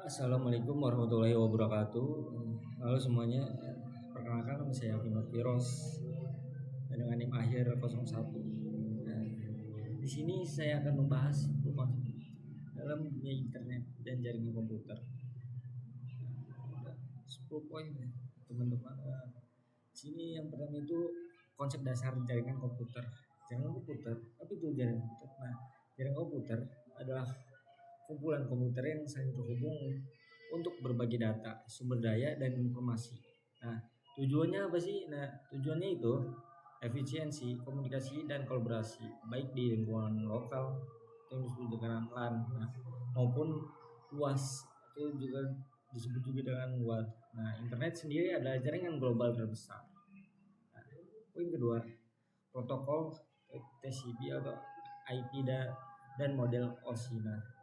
Assalamualaikum warahmatullahi wabarakatuh. Halo semuanya, perkenalkan nama saya Ahmad Firos dengan NIM akhir 01. Nah, di sini saya akan membahas dalam dunia internet dan jaringan komputer. 10 poin ya, teman-teman. Sini yang pertama itu konsep dasar jaringan komputer. Jaringan komputer, apa itu jaringan komputer? Nah, jaringan komputer adalah kumpulan komputer yang saling terhubung untuk berbagi data, sumber daya, dan informasi. Nah, tujuannya apa sih? Nah, tujuannya itu efisiensi, komunikasi, dan kolaborasi, baik di lingkungan lokal yang disebut dengan LAN, maupun luas, itu juga disebut juga dengan WAN. Nah, internet sendiri adalah jaringan global terbesar. Nah, poin kedua, protokol TCP atau IP dan model OSI. Nah,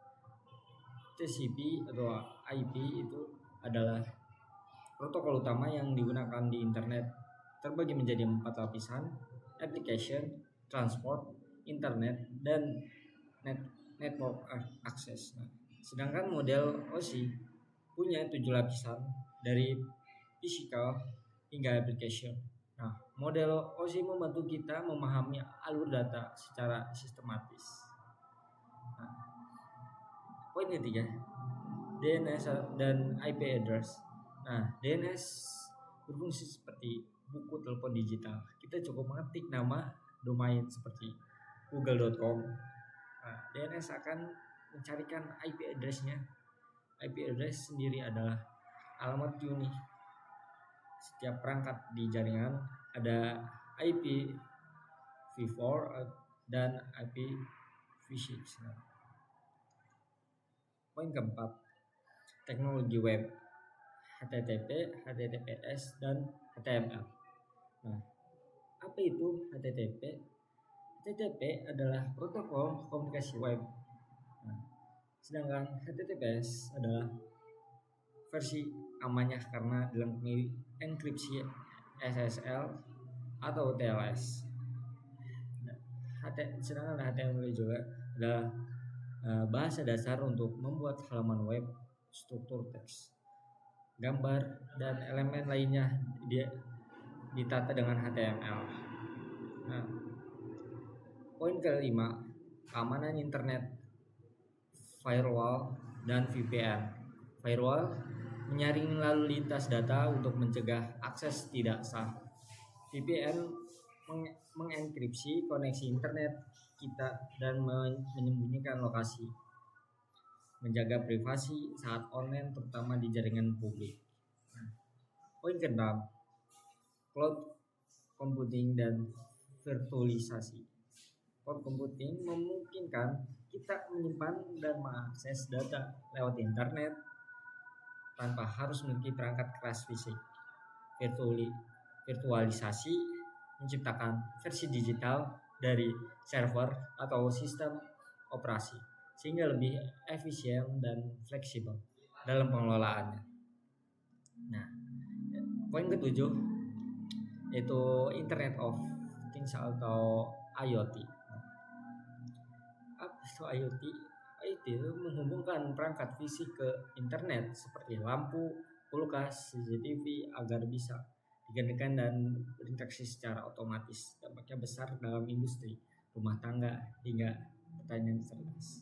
TCP atau IP itu adalah protokol utama yang digunakan di internet, terbagi menjadi 4 lapisan: application, transport, internet, dan network access. Nah, sedangkan model OSI punya 7 lapisan dari physical hingga application. Nah, model OSI membantu kita memahami alur data secara sistematis. Nah, poin ketiga, DNS dan IP address. Nah, DNS berfungsi seperti buku telepon digital. Kita cukup mengetik nama domain seperti google.com. Nah, DNS akan mencarikan IP address-nya. IP address sendiri adalah alamat unik. Setiap perangkat di jaringan ada IP v4 dan IP v6. Nah, poin keempat, teknologi web, HTTP, HTTPS, dan HTML. Nah, apa itu HTTP? HTTP adalah protokol komunikasi web. Nah, sedangkan HTTPS adalah versi amannya karena dilengkapi enkripsi SSL atau TLS. Nah, sedangkan HTML juga adalah bahasa dasar untuk membuat halaman web, struktur teks, gambar, dan elemen lainnya dia ditata dengan HTML. Nah, poin kelima, keamanan internet, firewall, dan VPN. Firewall menyaring lalu lintas data untuk mencegah akses tidak sah. VPN mengenkripsi koneksi internet kita dan menyembunyikan lokasi, menjaga privasi saat online terutama di jaringan publik. Poin keenam, cloud computing dan virtualisasi. Cloud computing memungkinkan kita menyimpan dan mengakses data lewat internet tanpa harus memiliki perangkat keras fisik. Virtualisasi menciptakan versi digital dari server atau sistem operasi sehingga lebih efisien dan fleksibel dalam pengelolaannya. Nah, poin ketujuh yaitu Internet of Things atau IoT. Apa itu IoT? IoT itu menghubungkan perangkat fisik ke internet seperti lampu, kulkas, CCTV agar bisa digantikan dan berinteraksi secara otomatis. Dampaknya besar dalam industri, rumah tangga, hingga pertanian cerdas.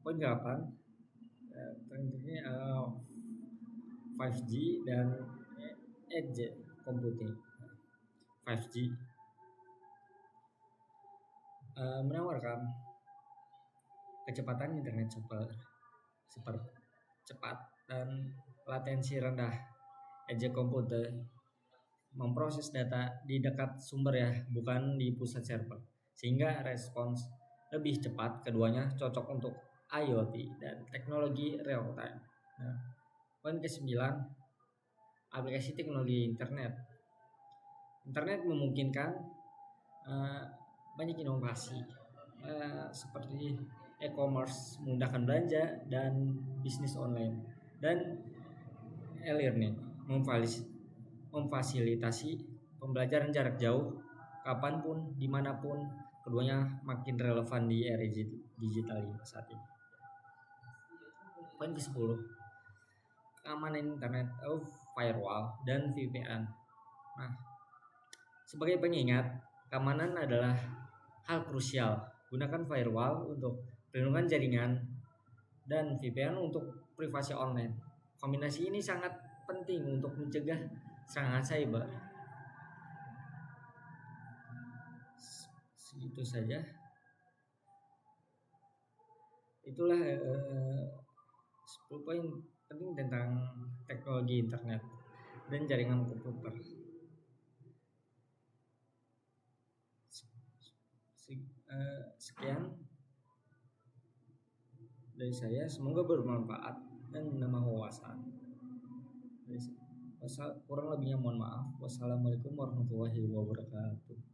Poin 8, tentunya 5G dan edge computing. 5G menawarkan kecepatan internet super cepat dan latensi rendah. Edge computer memproses data di dekat sumber ya, bukan di pusat server, sehingga respons lebih cepat. Keduanya cocok untuk IoT dan teknologi real time. Nah, poin ke-9, aplikasi teknologi internet. Internet memungkinkan banyak inovasi seperti e-commerce, memudahkan belanja dan bisnis online, dan e-learning memfasilitasi pembelajaran jarak jauh kapanpun, dimanapun. Keduanya makin relevan di era digital saat ini. Poin ke-10, keamanan internet atau firewall dan VPN. Nah, sebagai pengingat, keamanan adalah hal krusial. Gunakan firewall untuk perlindungan jaringan dan VPN untuk privasi online. Kombinasi ini sangat penting untuk mencegah serangan cyber. Segitu saja. Itulah 10 poin penting tentang teknologi internet dan jaringan komputer. Sekian dari saya, semoga bermanfaat dan menambah wawasan. Kurang lebihnya mohon maaf. Wassalamualaikum warahmatullahi wabarakatuh.